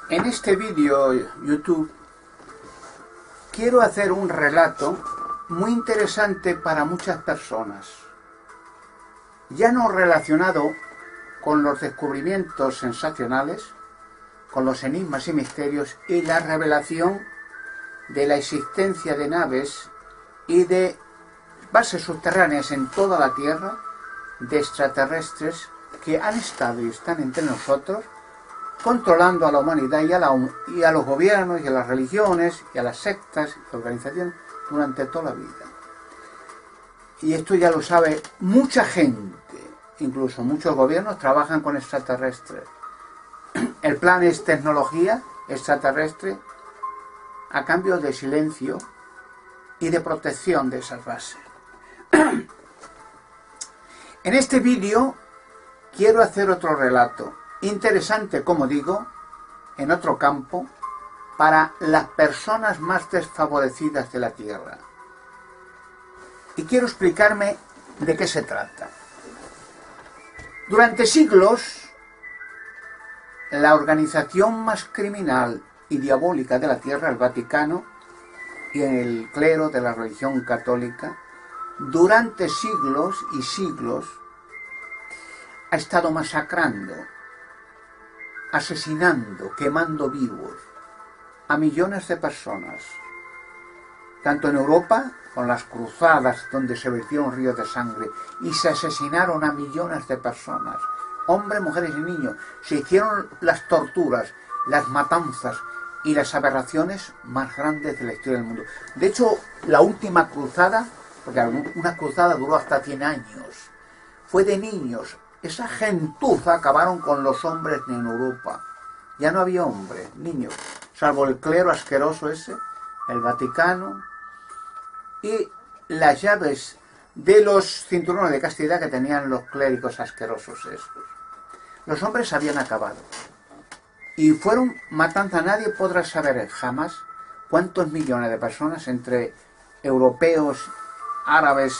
En este vídeo YouTube quiero hacer un relato muy interesante para muchas personas, ya no relacionado con los descubrimientos sensacionales, con los enigmas y misterios y la revelación de la existencia de naves y de bases subterráneas en toda la Tierra, de extraterrestres que han estado y están entre nosotros, controlando a la humanidad y a los gobiernos y a las religiones y a las sectas y organizaciones durante toda la vida. Y esto ya lo sabe mucha gente, incluso muchos gobiernos trabajan con extraterrestres. El plan es tecnología extraterrestre a cambio de silencio y de protección de esas bases. En este vídeo quiero hacer otro relato interesante, como digo, en otro campo, para las personas más desfavorecidas de la Tierra. Y quiero explicarme de qué se trata. Durante siglos, la organización más criminal y diabólica de la Tierra, el Vaticano, y el clero de la religión católica, durante siglos y siglos, ha estado masacrando, asesinando, quemando vivos a millones de personas, tanto en Europa, con las cruzadas donde se vertieron ríos de sangre y se asesinaron a millones de personas, hombres, mujeres y niños. Se hicieron las torturas, las matanzas y las aberraciones más grandes de la historia del mundo. De hecho, la última cruzada, porque una cruzada duró hasta 100 años, fue de niños. Esa gentuza acabaron con los hombres en Europa. Ya no había hombres, niños, salvo el clero asqueroso ese, el Vaticano, y las llaves de los cinturones de castidad que tenían los clérigos asquerosos esos. Los hombres habían acabado. Y fueron matanza. Nadie podrá saber jamás cuántos millones de personas, entre europeos, árabes,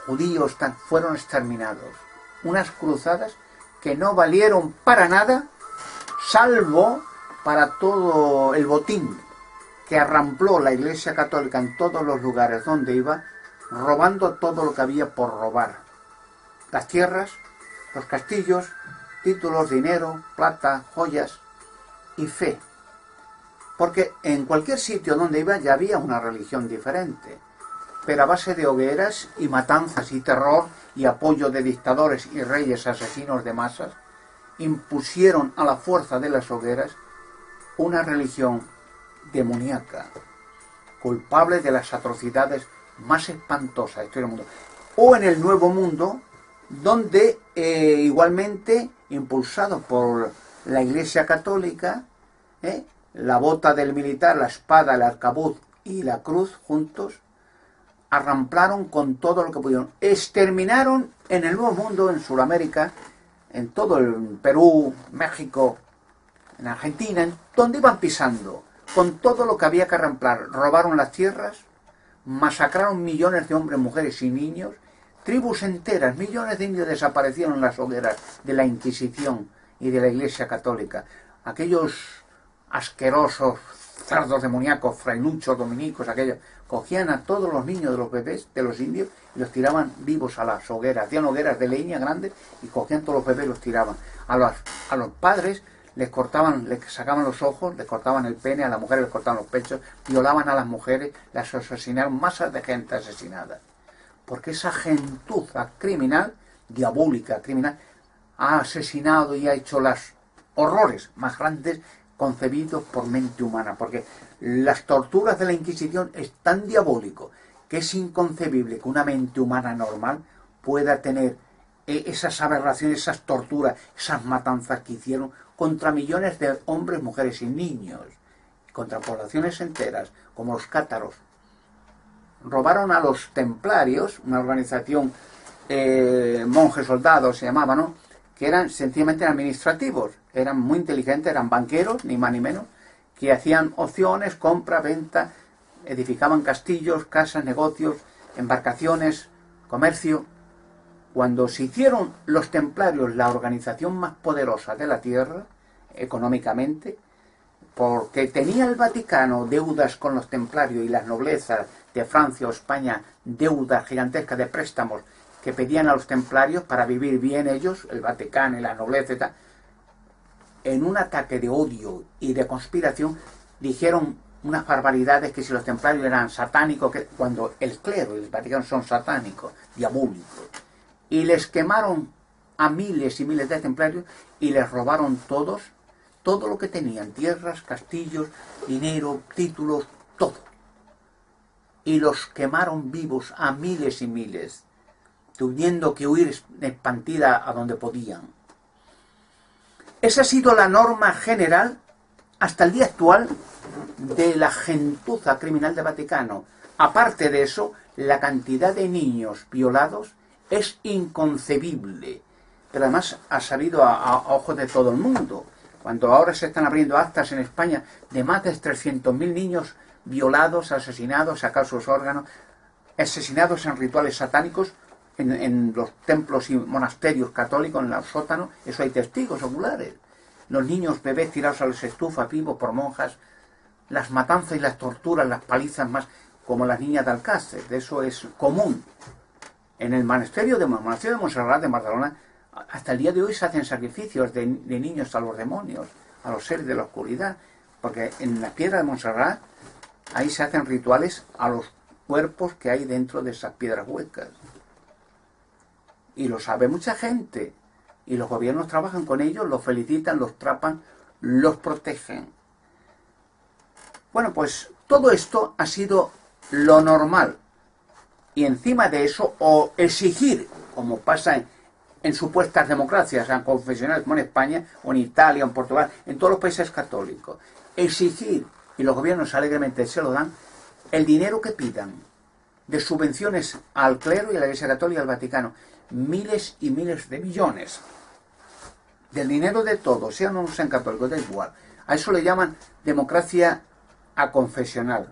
judíos, fueron exterminados. Unas cruzadas que no valieron para nada, salvo para todo el botín que arrampló la Iglesia Católica en todos los lugares donde iba, robando todo lo que había por robar. Las tierras, los castillos, títulos, dinero, plata, joyas y fe. Porque en cualquier sitio donde iba ya había una religión diferente, pero a base de hogueras y matanzas y terror y apoyo de dictadores y reyes asesinos de masas, impusieron a la fuerza de las hogueras una religión demoníaca, culpable de las atrocidades más espantosas de la historia del mundo. O en el Nuevo Mundo, donde igualmente, impulsado por la Iglesia Católica, la bota del militar, la espada, el arcabuz y la cruz juntos, arramplaron con todo lo que pudieron. Exterminaron en el Nuevo Mundo, en Sudamérica, en todo el Perú, México, en Argentina, en donde iban pisando, con todo lo que había que arramplar. Robaron las tierras, masacraron millones de hombres, mujeres y niños, tribus enteras, millones de indios desaparecieron en las hogueras de la Inquisición y de la Iglesia Católica. Aquellos asquerosos cerdos demoníacos, frailuchos, dominicos, aquellos, cogían a todos los niños de los bebés, de los indios, y los tiraban vivos a las hogueras. Hacían hogueras de leña grandes y cogían todos los bebés y los tiraban. A los padres les cortaban, les sacaban los ojos, les cortaban el pene, a las mujeres les cortaban los pechos, violaban a las mujeres, las asesinaron, masas de gente asesinada. Porque esa gentuza criminal, diabólica, criminal, ha asesinado y ha hecho los horrores más grandes concebidos por mente humana, porque las torturas de la Inquisición es tan diabólico que es inconcebible que una mente humana normal pueda tener esas aberraciones, esas torturas, esas matanzas que hicieron contra millones de hombres, mujeres y niños, contra poblaciones enteras, como los cátaros. Robaron a los templarios, una organización, monjes soldados se llamaba, ¿no?, que eran sencillamente administrativos, eran muy inteligentes, eran banqueros, ni más ni menos, que hacían opciones, compra, venta, edificaban castillos, casas, negocios, embarcaciones, comercio. Cuando se hicieron los templarios la organización más poderosa de la tierra, económicamente, porque tenía el Vaticano deudas con los templarios y las noblezas de Francia o España, deudas gigantescas de préstamos que pedían a los templarios para vivir bien ellos, el Vaticano y la nobleza y tal. En un ataque de odio y de conspiración dijeron unas barbaridades, que si los templarios eran satánicos, cuando el clero y el Vaticano son satánicos, diabólicos, y les quemaron a miles y miles de templarios y les robaron todo lo que tenían, tierras, castillos, dinero, títulos, todo. Y los quemaron vivos a miles y miles, teniendo que huir espantida a donde podían. Esa ha sido la norma general hasta el día actual de la gentuza criminal del Vaticano. Aparte de eso, la cantidad de niños violados es inconcebible, pero además ha salido a ojos de todo el mundo. Cuando ahora se están abriendo actas en España de más de 300.000 niños violados, asesinados, sacados sus órganos, asesinados en rituales satánicos, en los templos y monasterios católicos, en los sótanos, eso hay testigos oculares. Los niños bebés tirados a las estufas vivos por monjas, las matanzas y las torturas, las palizas más, como las niñas de Alcácer, de eso es común. En el monasterio de Montserrat de Barcelona, hasta el día de hoy se hacen sacrificios de niños a los demonios, a los seres de la oscuridad, porque en la piedra de Montserrat, ahí se hacen rituales a los cuerpos que hay dentro de esas piedras huecas. Y lo sabe mucha gente, y los gobiernos trabajan con ellos, los felicitan, los trapan, los protegen. Bueno, pues todo esto ha sido lo normal. Y encima de eso, o exigir, como pasa en supuestas democracias, sean confesionales como en España, o en Italia, o en Portugal, en todos los países católicos, exigir, y los gobiernos alegremente se lo dan, el dinero que pidan de subvenciones al clero y a la Iglesia Católica y al Vaticano, miles y miles de millones del dinero de todos, sean o no sean católicos, da igual. A eso le llaman democracia aconfesional,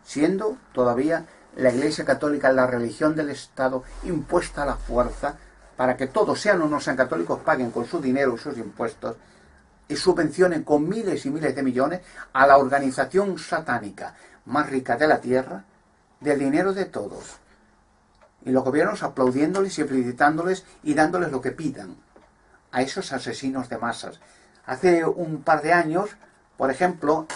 siendo todavía la Iglesia Católica la religión del Estado impuesta a la fuerza para que todos, sean o no sean católicos, paguen con su dinero y sus impuestos y subvencionen con miles y miles de millones a la organización satánica más rica de la tierra, del dinero de todos. Y los gobiernos aplaudiéndoles y felicitándoles y dándoles lo que pidan a esos asesinos de masas. Hace un par de años, por ejemplo,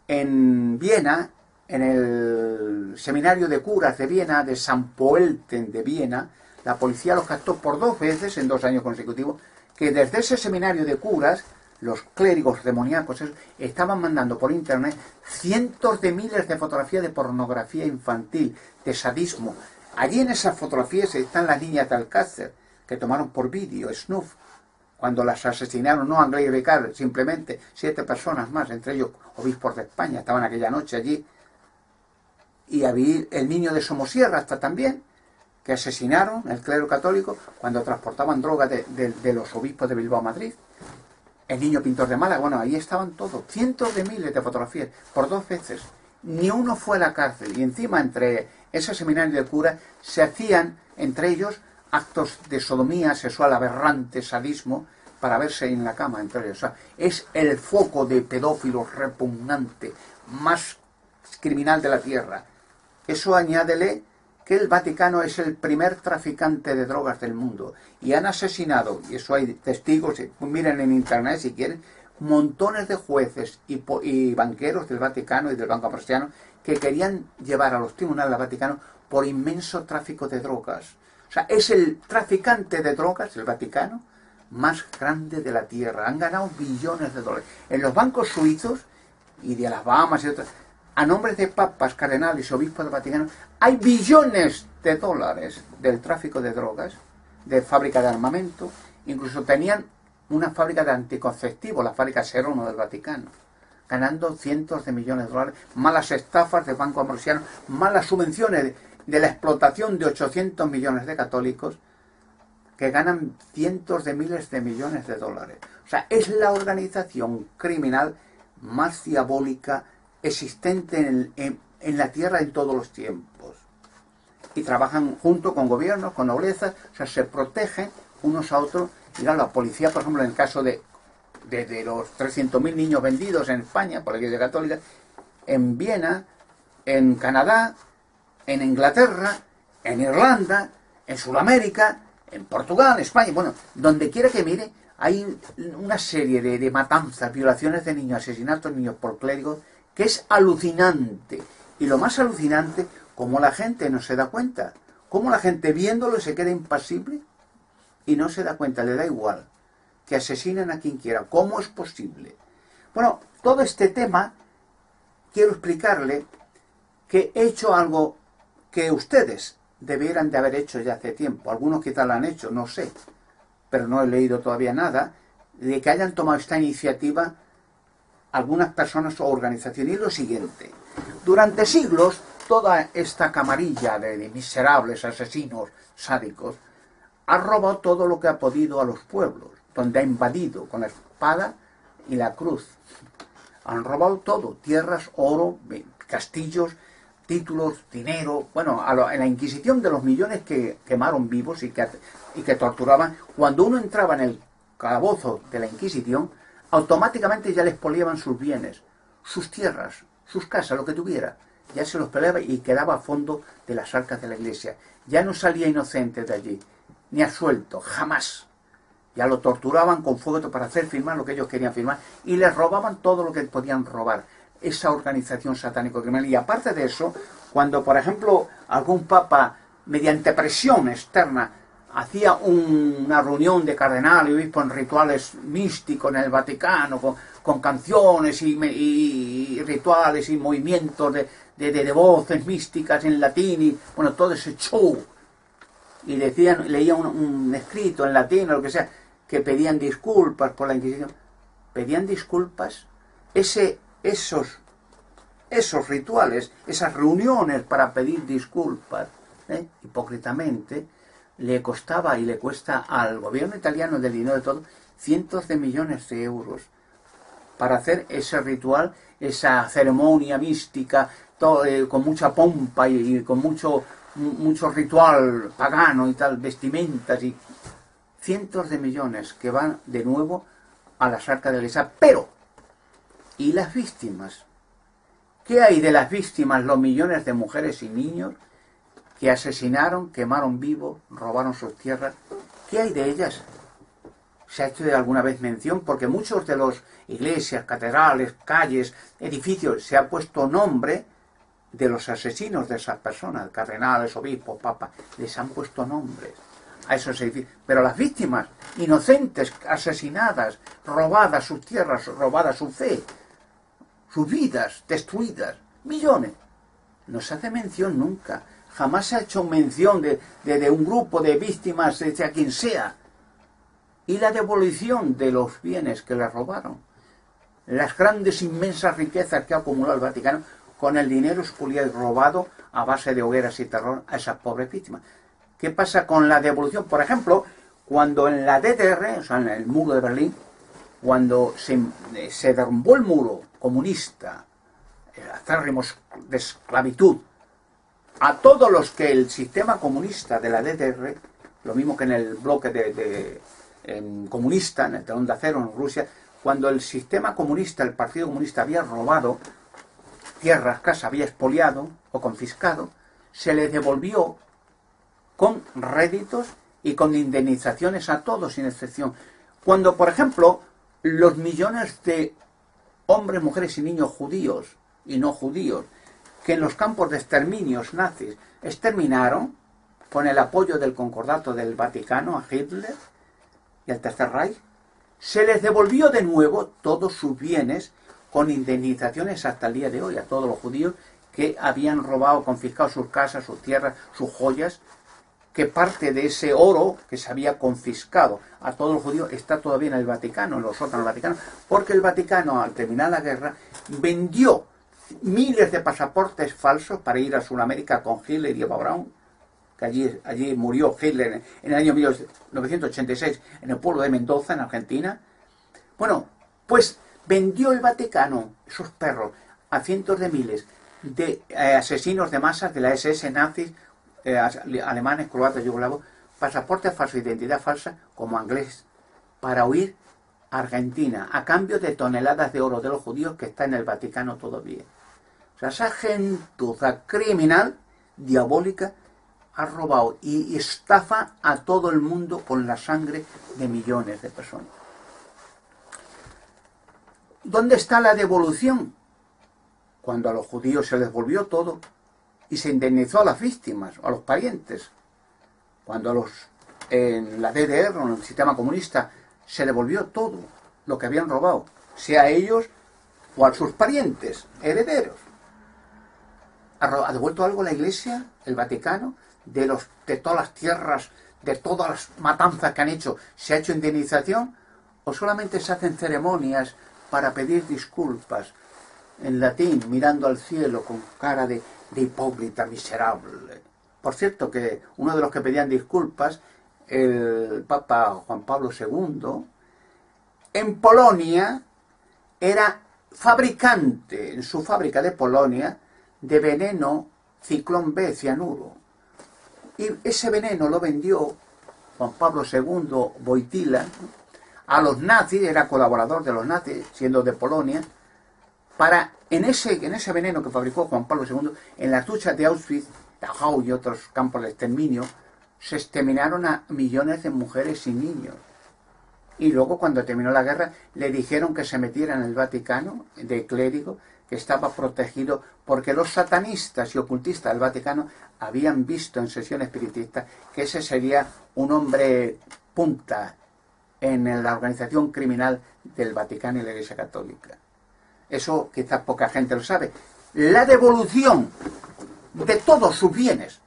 en Viena, en el seminario de curas de Viena, de San Poelten de Viena, la policía los captó por 2 veces en 2 años consecutivos, que desde ese seminario de curas, los clérigos demoníacos estaban mandando por internet cientos de miles de fotografías de pornografía infantil, de sadismo. Allí en esas fotografías están las niñas de Alcácer, que tomaron por vídeo, snuff, cuando las asesinaron, no Anglés y Ricard, simplemente 7 personas más, entre ellos obispos de España, estaban aquella noche allí. Y había el niño de Somosierra hasta también, que asesinaron el clero católico cuando transportaban droga de los obispos de Bilbao a Madrid. El niño pintor de Málaga, bueno, ahí estaban todos, cientos de miles de fotografías, por 2 veces. Ni uno fue a la cárcel, y encima entre ese seminario de cura se hacían entre ellos actos de sodomía sexual aberrante, sadismo, para verse en la cama entre ellos. O sea, es el foco de pedófilos repugnante, más criminal de la tierra. Eso añádele que el Vaticano es el primer traficante de drogas del mundo, y han asesinado, y eso hay testigos, miren en internet si quieren, montones de jueces y banqueros del Vaticano y del Banco Ambrosiano que querían llevar a los tribunales del Vaticano por inmenso tráfico de drogas. O sea, es el traficante de drogas, el Vaticano, más grande de la tierra. Han ganado billones de dólares. En los bancos suizos y de las Bahamas y otras, a nombre de papas, cardenales y obispos del Vaticano, hay billones de dólares del tráfico de drogas, de fábrica de armamento. Incluso tenían una fábrica de anticonceptivos, la fábrica Serono del Vaticano, ganando cientos de millones de dólares, malas estafas del Banco Ambrosiano, malas subvenciones de la explotación de 800 millones de católicos que ganan cientos de miles de millones de dólares. O sea, es la organización criminal más diabólica existente en la tierra en todos los tiempos. Y trabajan junto con gobiernos, con noblezas, o sea, se protegen unos a otros. Mira, la policía, por ejemplo, en el caso de desde los 300.000 niños vendidos en España por la Iglesia Católica, en Viena, en Canadá, en Inglaterra, en Irlanda, en Sudamérica, en Portugal, en España, bueno, donde quiera que mire, hay una serie de matanzas, violaciones de niños, asesinatos de niños por clérigos, que es alucinante. Y lo más alucinante, como la gente no se da cuenta, como la gente viéndolo se queda impasible y no se da cuenta, le da igual, que asesinen a quien quiera. ¿Cómo es posible? Bueno, todo este tema, quiero explicarle que he hecho algo que ustedes debieran de haber hecho ya hace tiempo. Algunos quizás lo han hecho, no sé, pero no he leído todavía nada, de que hayan tomado esta iniciativa algunas personas o organizaciones. Y lo siguiente, durante siglos, toda esta camarilla de miserables asesinos sádicos ha robado todo lo que ha podido a los pueblos, donde ha invadido con la espada y la cruz. Han robado todo, tierras, oro, castillos, títulos, dinero. Bueno, en la Inquisición, de los millones que quemaron vivos y que torturaban, cuando uno entraba en el calabozo de la Inquisición, automáticamente ya les expoliaban sus bienes, sus tierras, sus casas, lo que tuviera. Ya se los peleaba y quedaba a fondo de las arcas de la iglesia. Ya no salía inocente de allí, ni absuelto, jamás. Ya lo torturaban con fuego para hacer firmar lo que ellos querían firmar y les robaban todo lo que podían robar. Esa organización satánico-criminal. Y aparte de eso, cuando, por ejemplo, algún papa, mediante presión externa, hacía una reunión de cardenales y obispos en rituales místicos en el Vaticano, con canciones y rituales y movimientos de voces místicas en latín, y bueno, todo ese show, y leía un escrito en latín o lo que sea, que pedían disculpas por la Inquisición. Pedían disculpas. Esos rituales, esas reuniones para pedir disculpas, hipócritamente, le costaba y le cuesta al gobierno italiano, del dinero de todo, cientos de millones de euros para hacer ese ritual, esa ceremonia mística, todo, con mucha pompa y con mucho ritual pagano y tal, vestimentas y cientos de millones que van de nuevo a las arcas de la iglesia. Pero, ¿y las víctimas? ¿Qué hay de las víctimas, los millones de mujeres y niños que asesinaron, quemaron vivos, robaron sus tierras? ¿Qué hay de ellas? ¿Se ha hecho de alguna vez mención? Porque muchos de los iglesias, catedrales, calles, edificios, se ha puesto nombre de los asesinos de esas personas, cardenales, obispos, papas, les han puesto nombres a esos edificios. Pero las víctimas, inocentes, asesinadas, robadas sus tierras, robada su fe, sus vidas destruidas, millones, no se hace mención nunca. Jamás se ha hecho mención de un grupo de víctimas, de a quien sea. Y la devolución de los bienes que les robaron. Las grandes, inmensas riquezas que ha acumulado el Vaticano con el dinero expoliado y robado a base de hogueras y terror a esas pobres víctimas. ¿Qué pasa con la devolución? Por ejemplo, cuando en la DDR, o sea, en el muro de Berlín, cuando se derrumbó el muro comunista, acérrimo de esclavitud, a todos los que el sistema comunista de la DDR, lo mismo que en el bloque comunista, en el telón de acero en Rusia, cuando el sistema comunista, el Partido Comunista había robado tierras, casas, había expoliado o confiscado, se les devolvió con réditos y con indemnizaciones a todos, sin excepción. Cuando, por ejemplo, los millones de hombres, mujeres y niños judíos y no judíos, que en los campos de exterminios nazis exterminaron, con el apoyo del concordato del Vaticano a Hitler y al Tercer Reich, se les devolvió de nuevo todos sus bienes con indemnizaciones hasta el día de hoy a todos los judíos que habían robado, confiscado sus casas, sus tierras, sus joyas, que parte de ese oro que se había confiscado a todos los judíos está todavía en el Vaticano, en los sótanos del Vaticano, porque el Vaticano, al terminar la guerra, vendió miles de pasaportes falsos para ir a Sudamérica con Hitler y Eva Braun, que allí murió Hitler en el año 1986 en el pueblo de Mendoza, en Argentina. Bueno, pues vendió el Vaticano, esos perros, a cientos de miles de asesinos de masas de la SS nazis, alemanes, croatas, yugoslavos, pasaportes falsos, identidad falsa, como inglés, para huir Argentina, a cambio de toneladas de oro de los judíos que está en el Vaticano todavía. O sea, esa gentuza criminal, diabólica, ha robado y estafa a todo el mundo con la sangre de millones de personas. ¿Dónde está la devolución? Cuando a los judíos se les devolvió todo y se indemnizó a las víctimas, a los parientes. Cuando en la DDR o en el sistema comunista se devolvió todo lo que habían robado, sea a ellos o a sus parientes, herederos. ¿Ha devuelto algo la Iglesia, el Vaticano, de todas las tierras, de todas las matanzas que han hecho? ¿Se ha hecho indemnización? ¿O solamente se hacen ceremonias para pedir disculpas en latín, mirando al cielo con cara de hipócrita miserable? Por cierto, que uno de los que pedían disculpas, el Papa Juan Pablo II, en Polonia era fabricante, en su fábrica de Polonia, de veneno ciclón B, cianuro. Y ese veneno lo vendió Juan Pablo II, Wojtyła, a los nazis, era colaborador de los nazis, siendo de Polonia, para, en ese veneno que fabricó Juan Pablo II, en las duchas de Auschwitz, Dachau y otros campos de exterminio, se exterminaron a millones de mujeres y niños. Y luego, cuando terminó la guerra, le dijeron que se metiera en el Vaticano, de clérigo, que estaba protegido, porque los satanistas y ocultistas del Vaticano habían visto en sesión espiritista que ese sería un hombre punta en la organización criminal del Vaticano y la Iglesia Católica. Eso quizás poca gente lo sabe. La devolución de todos sus bienes,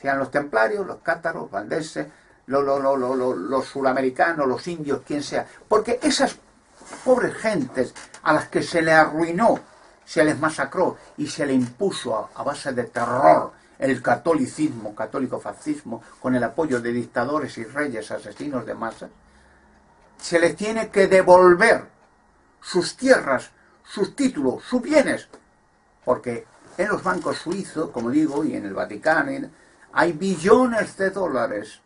sean los templarios, los cátaros, valdeses, los suramericanos, los indios, quien sea, porque esas pobres gentes a las que se les arruinó, se les masacró y se les impuso a base de terror el catolicismo, católico-fascismo, con el apoyo de dictadores y reyes asesinos de masas, se les tiene que devolver sus tierras, sus títulos, sus bienes, porque en los bancos suizos, como digo, y en el Vaticano, hay billones de dólares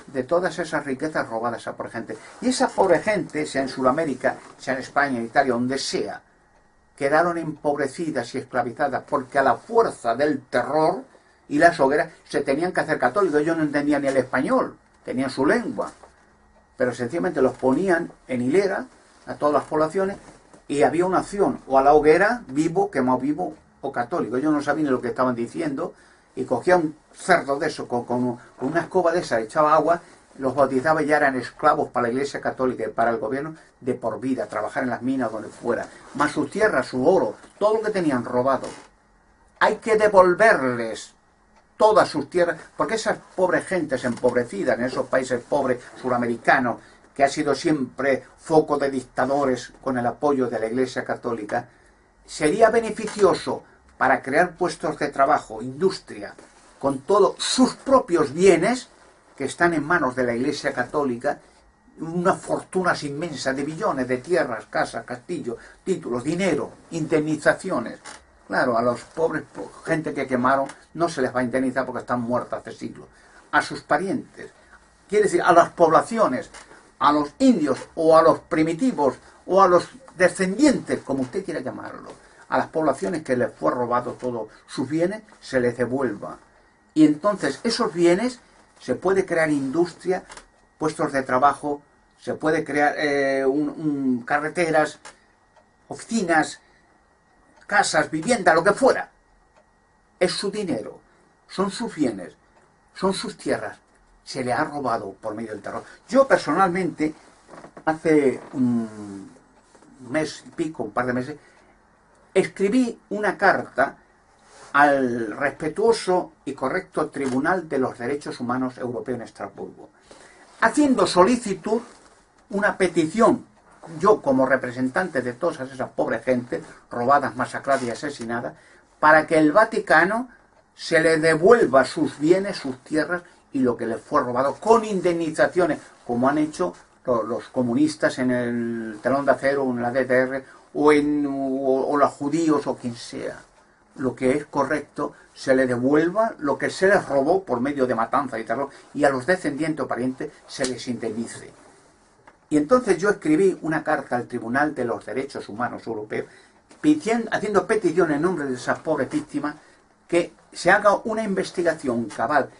de todas esas riquezas robadas a pobre gente. Y esa pobre gente, sea en Sudamérica, sea en España, en Italia, donde sea, quedaron empobrecidas y esclavizadas porque a la fuerza del terror y las hogueras se tenían que hacer católicos. Ellos no entendían ni el español, tenían su lengua, pero sencillamente los ponían en hilera a todas las poblaciones y había una opción, o a la hoguera, vivo, quemado vivo, o católico. Ellos no sabían lo que estaban diciendo y cogía un cerdo de eso, con una escoba de esa, echaba agua, los bautizaba y ya eran esclavos para la Iglesia Católica y para el gobierno de por vida, trabajar en las minas donde fuera, más su tierra, su oro, todo lo que tenían robado. Hay que devolverles todas sus tierras, porque esas pobres gentes empobrecidas en esos países pobres suramericanos, que ha sido siempre foco de dictadores con el apoyo de la Iglesia Católica, sería beneficioso para crear puestos de trabajo, industria, con todos sus propios bienes que están en manos de la Iglesia Católica, unas fortunas inmensas de billones de tierras, casas, castillos, títulos, dinero, indemnizaciones. Claro, a los pobres, gente que quemaron, no se les va a indemnizar porque están muertas hace siglos. A sus parientes, quiere decir, a las poblaciones, a los indios o a los primitivos o a los descendientes, como usted quiera llamarlo, a las poblaciones que les fue robado todos sus bienes, se les devuelva. Y entonces esos bienes se puede crear industria, puestos de trabajo, se puede crear carreteras, oficinas, casas, vivienda, lo que fuera. Es su dinero, son sus bienes, son sus tierras. Se le ha robado por medio del terror. Yo personalmente, hace un mes y pico, un par de meses, escribí una carta al respetuoso y correcto Tribunal de los Derechos Humanos Europeo en Estrasburgo, haciendo solicitud, una petición, yo como representante de todas esas pobres gentes robadas, masacradas y asesinadas, para que el Vaticano se le devuelva sus bienes, sus tierras y lo que les fue robado, con indemnizaciones, como han hecho los comunistas en el Telón de Acero, en la DDR, o los judíos, o quien sea. Lo que es correcto, se le devuelva lo que se les robó por medio de matanza y terror, y a los descendientes o parientes se les indemnice. Y entonces yo escribí una carta al Tribunal de los Derechos Humanos Europeo, haciendo petición en nombre de esas pobres víctimas, que se haga una investigación cabal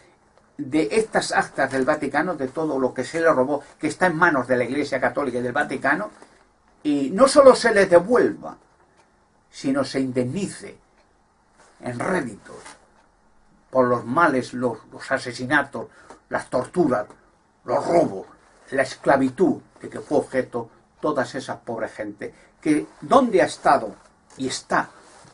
de estas actas del Vaticano, de todo lo que se le robó, que está en manos de la Iglesia Católica y del Vaticano, y no solo se les devuelva, sino se indemnice en réditos por los males, los asesinatos, las torturas, los robos, la esclavitud de que fue objeto todas esas pobres gente, que donde ha estado y está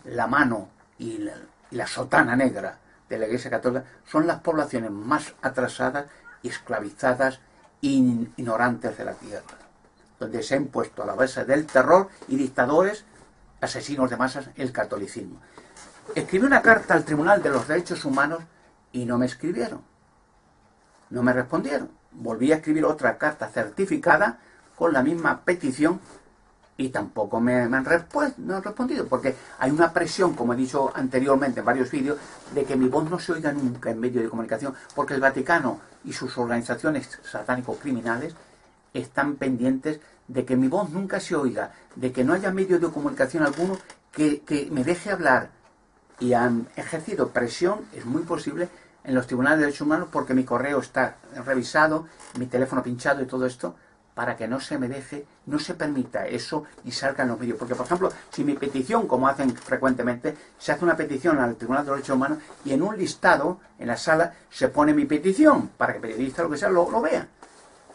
la mano y la sotana negra de la Iglesia Católica, son las poblaciones más atrasadas y esclavizadas e ignorantes de la tierra, donde se ha impuesto a la base del terror y dictadores, asesinos de masas, el catolicismo. Escribí una carta al Tribunal de los Derechos Humanos y no me escribieron, no me respondieron. Volví a escribir otra carta certificada con la misma petición y tampoco me han respondido, porque hay una presión, como he dicho anteriormente en varios vídeos, de que mi voz no se oiga nunca en medios de comunicación, porque el Vaticano y sus organizaciones satánico-criminales están pendientes de que mi voz nunca se oiga, de que no haya medio de comunicación alguno que me deje hablar. Y han ejercido presión, es muy posible, en los tribunales de derechos humanos, porque mi correo está revisado, mi teléfono pinchado y todo esto, para que no se me deje, no se permita eso y salga en los medios. Porque, por ejemplo, si mi petición, como hacen frecuentemente, se hace una petición al Tribunal de Derechos Humanos y en un listado, en la sala, se pone mi petición, para que periodistas, lo que sea, lo vean.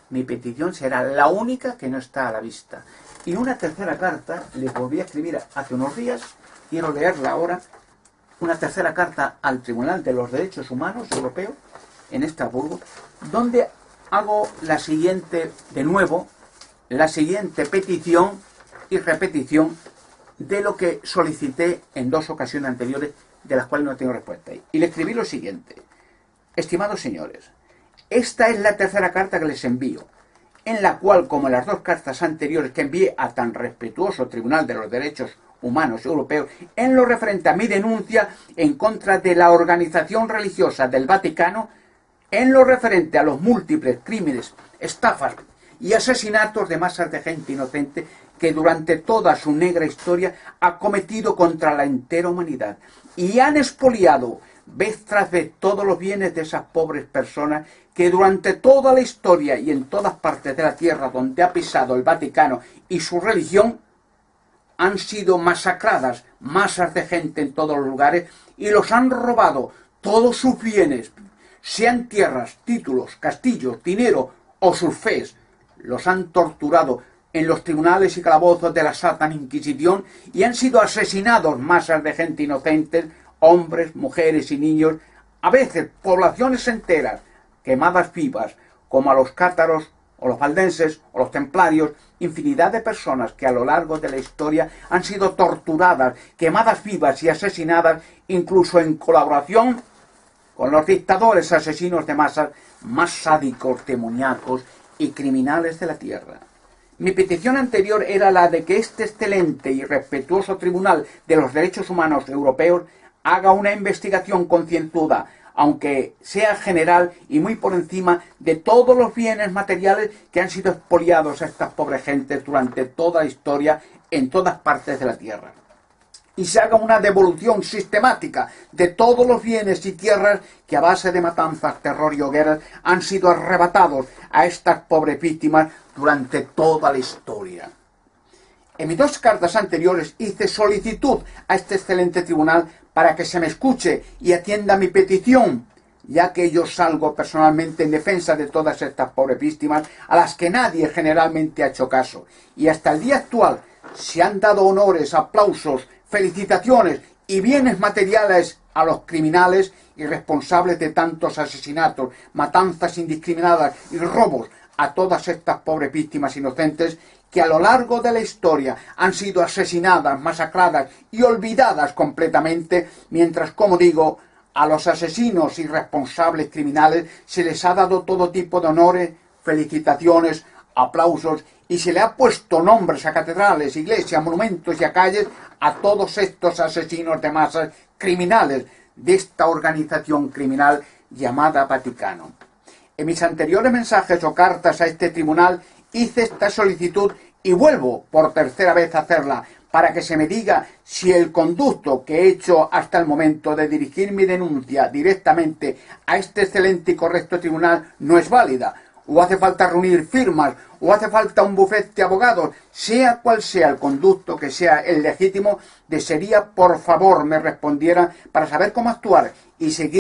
Mi petición será la única que no está a la vista. Y una tercera carta, le volví a escribir hace unos días, quiero leerla ahora, una tercera carta al Tribunal de los Derechos Humanos Europeo, en Estrasburgo, donde hago la siguiente, de nuevo, la siguiente petición y repetición de lo que solicité en 2 ocasiones anteriores, de las cuales no tengo respuesta. Y le escribí lo siguiente: estimados señores, esta es la tercera carta que les envío, en la cual, como en las 2 cartas anteriores que envié a tan respetuoso Tribunal de los Derechos Humanos Europeos, en lo referente a mi denuncia en contra de la organización religiosa del Vaticano, en lo referente a los múltiples crímenes, estafas y asesinatos de masas de gente inocente que durante toda su negra historia ha cometido contra la entera humanidad, y han expoliado vez tras vez todos los bienes de esas pobres personas que durante toda la historia y en todas partes de la tierra donde ha pisado el Vaticano y su religión, han sido masacradas masas de gente en todos los lugares y los han robado todos sus bienes, sean tierras, títulos, castillos, dinero o sus fees. Los han torturado en los tribunales y calabozos de la Sátana Inquisición y han sido asesinados masas de gente inocentes, hombres, mujeres y niños, a veces poblaciones enteras, quemadas vivas, como a los cátaros o los valdenses o los templarios, infinidad de personas que a lo largo de la historia han sido torturadas, quemadas vivas y asesinadas, incluso en colaboración con los dictadores asesinos de masas más sádicos, demoníacos y criminales de la tierra. Mi petición anterior era la de que este excelente y respetuoso Tribunal de los Derechos Humanos Europeos haga una investigación concienzuda, aunque sea general y muy por encima de todos los bienes materiales que han sido expoliados a estas pobres gentes durante toda la historia en todas partes de la tierra. Y se haga una devolución sistemática de todos los bienes y tierras que a base de matanzas, terror y hogueras han sido arrebatados a estas pobres víctimas durante toda la historia. En mis 2 cartas anteriores hice solicitud a este excelente tribunal para que se me escuche y atienda mi petición, ya que yo salgo personalmente en defensa de todas estas pobres víctimas a las que nadie generalmente ha hecho caso. Y hasta el día actual se han dado honores, aplausos, felicitaciones y bienes materiales a los criminales y responsables de tantos asesinatos, matanzas indiscriminadas y robos a todas estas pobres víctimas inocentes que a lo largo de la historia han sido asesinadas, masacradas y olvidadas completamente, mientras, como digo, a los asesinos y responsables criminales se les ha dado todo tipo de honores, felicitaciones, aplausos, y se le ha puesto nombres a catedrales, iglesias, monumentos y a calles a todos estos asesinos de masas criminales de esta organización criminal llamada Vaticano. En mis anteriores mensajes o cartas a este tribunal hice esta solicitud y vuelvo por tercera vez a hacerla para que se me diga si el conducto que he hecho hasta el momento de dirigir mi denuncia directamente a este excelente y correcto tribunal no es válida, o hace falta reunir firmas, o hace falta un bufete de abogados, sea cual sea el conducto que sea el legítimo, desearía por favor me respondiera para saber cómo actuar y seguir